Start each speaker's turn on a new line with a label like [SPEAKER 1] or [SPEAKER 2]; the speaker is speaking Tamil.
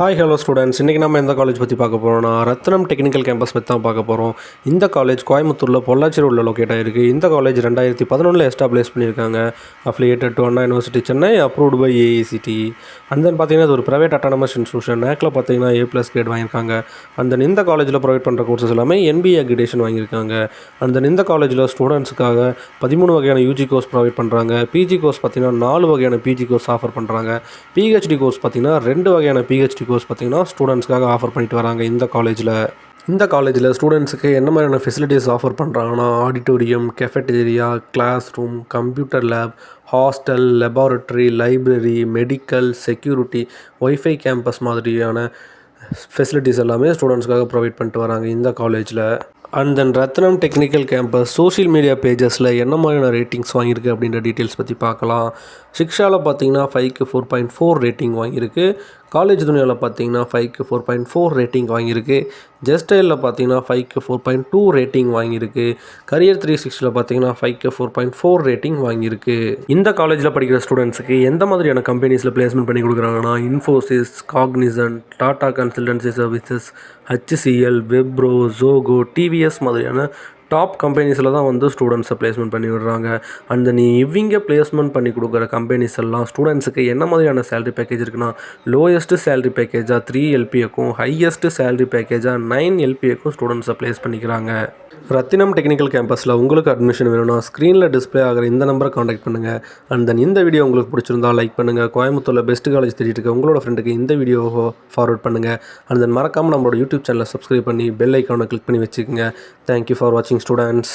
[SPEAKER 1] ஹாய் ஹலோ ஸ்டூடெண்ட்ஸ், இன்றைக்கி நம்ம எந்த காலேஜ் பற்றி பார்க்க போகிறோம்னா ரத்னம் டெக்னிக்கல் கேம்பஸ் பற்றி தான் பார்க்க போகிறோம். இந்த காலேஜ் கோயம்புத்தூரில் பொள்ளாச்சி ரோடில் லொக்கேட் ஆகிருக்கு. இந்த காலேஜ் 2011 எஸ்டாப்ளிஷ் பண்ணியிருக்காங்க. Affiliated to Anna university Chennai, approved by AICTE. And then பார்த்தீங்கன்னா இது ஒரு ப்ரைவேட் அட்டானமஸ் இன்ஸ்டியூஷன். நேக்கில் பார்த்தீங்கன்னா A+ கிரேட் வாங்கியிருக்காங்க. அண்ட் தென் இந்த காலேஜில் ப்ரொவைட் பண்ணுற கோர்சஸ் எல்லாமே NBA அக்ரிடேஷன் வாங்கியிருக்காங்க. அண்ட் தென் இந்த காலேஜில் ஸ்டூடெண்ட்ஸுக்காக 13 வகையான யூஜி கோர்ஸ் ப்ரொவைட் பண்ணுறாங்க. பிஜி கோர்ஸ் பார்த்தீங்கன்னா 4 வகையான பிஜி கோர்ஸ் ஆஃபர் பண்ணுறாங்க. பிஹெச்டி கோர்ஸ் பார்த்தீங்கன்னா 2 வகையான பிஹெச்டி கோர்ஸ் பார்த்திங்கன்னா ஸ்டூடெண்ட்ஸ்க்காக ஆஃபர் பண்ணிட்டு வராங்க. இந்த காலேஜில் ஸ்டூடெண்ட்ஸுக்கு என்ன மாதிரியான ஃபெசிலிட்டிஸ் ஆஃபர் பண்ணுறாங்கன்னா auditorium, cafeteria, classroom, computer lab, hostel, laboratory, library, medical, security, wifi campus மாதிரியான ஃபெசிலிட்டிஸ் எல்லாமே ஸ்டூடெண்ட்ஸ்க்காக ப்ரொவைட் பண்ணிட்டு வராங்க இந்த காலேஜில். And then Ratnam technical campus social media பேஜஸில் என்ன மாதிரியான ரேட்டிங்ஸ் வாங்கியிருக்கு அப்படின்ற டீட்டெயில்ஸ் பற்றி பார்க்கலாம். சிக்ஷாவில் பார்த்தீங்கன்னா 5க்கு 4.4 ரேட்டிங் வாங்கியிருக்கு. காலேஜ் துனியாவில் பார்த்தீங்கன்னா 5க்கு 4.4 ரேட்டிங் வாங்கியிருக்கு. ஜஸ்டைலில் பார்த்தீங்கன்னா 5க்கு 4.2 ரேட்டிங் வாங்கியிருக்கு. கரியர் 360 பார்த்தீங்கன்னா 5க்கு 4.4 ரேட்டிங் வாங்கியிருக்கு. இந்த காலேஜில் படிக்கிற ஸ்டூடெண்ட்ஸுக்கு எந்த மாதிரியான கம்பெனிஸில் பிளேஸ்மெண்ட் பண்ணி கொடுக்குறாங்கன்னா Infosys, Cognizant, Tata consultancy services, HCL, Wipro, Zoho, TVS மாதிரியான டாப் கம்பெனிஸில் தான் வந்து ஸ்டூடெண்ட்ஸை பிளேஸ்மெண்ட் பண்ணி விடுறாங்க. அண்ட் இவங்க பிளேஸ்மெண்ட் பண்ணி கொடுக்குற கம்பெனிஸ் எல்லாம் ஸ்டூடெண்ட்ஸுக்கு என்ன மாதிரியான சேலரி பேக்கேஜ் இருக்குன்னா லோயஸ்ட்டு சேலரி பேக்கேஜாக 3 LPAக்கும் ஹையஸ்ட்டு சேலரி பேக்கேஜாக 9 LPAக்கும் ஸ்டூடெண்ட்ஸை பிளேஸ் பண்ணிக்கிறாங்க. ரத்தினம் டெக்னிக்கல் கேம்பஸில் உங்களுக்கு அட்மிஷன் வேணும்னா ஸ்க்ரீனில் டிஸ்பிளே ஆகிற இந்த நம்பரை காண்டாக்ட் பண்ணுங்கள். அண்ட் தென் இந்த வீடியோ உங்களுக்கு பிடிச்சிருந்தா லைக் பண்ணுங்கள். கோயம்புத்தூரில் பெஸ்ட் காலேஜ் தேடிட்டு இருக்க உங்களோட ஃப்ரெண்டுக்கு இந்த வீடியோவை ஃபார்வர்ட் பண்ணுங்கள். அண்ட் தென் மறக்காமல் நம்மளோட யூடியூப் சேனலை சப்ஸ்கிரைப் பண்ணி பெல் ஐக்கானை கிளிக் பண்ணி வச்சுக்கோங்க. தேங்க்யூ ஃபார் வாட்சிங் ஸ்டூடெண்ட்ஸ்.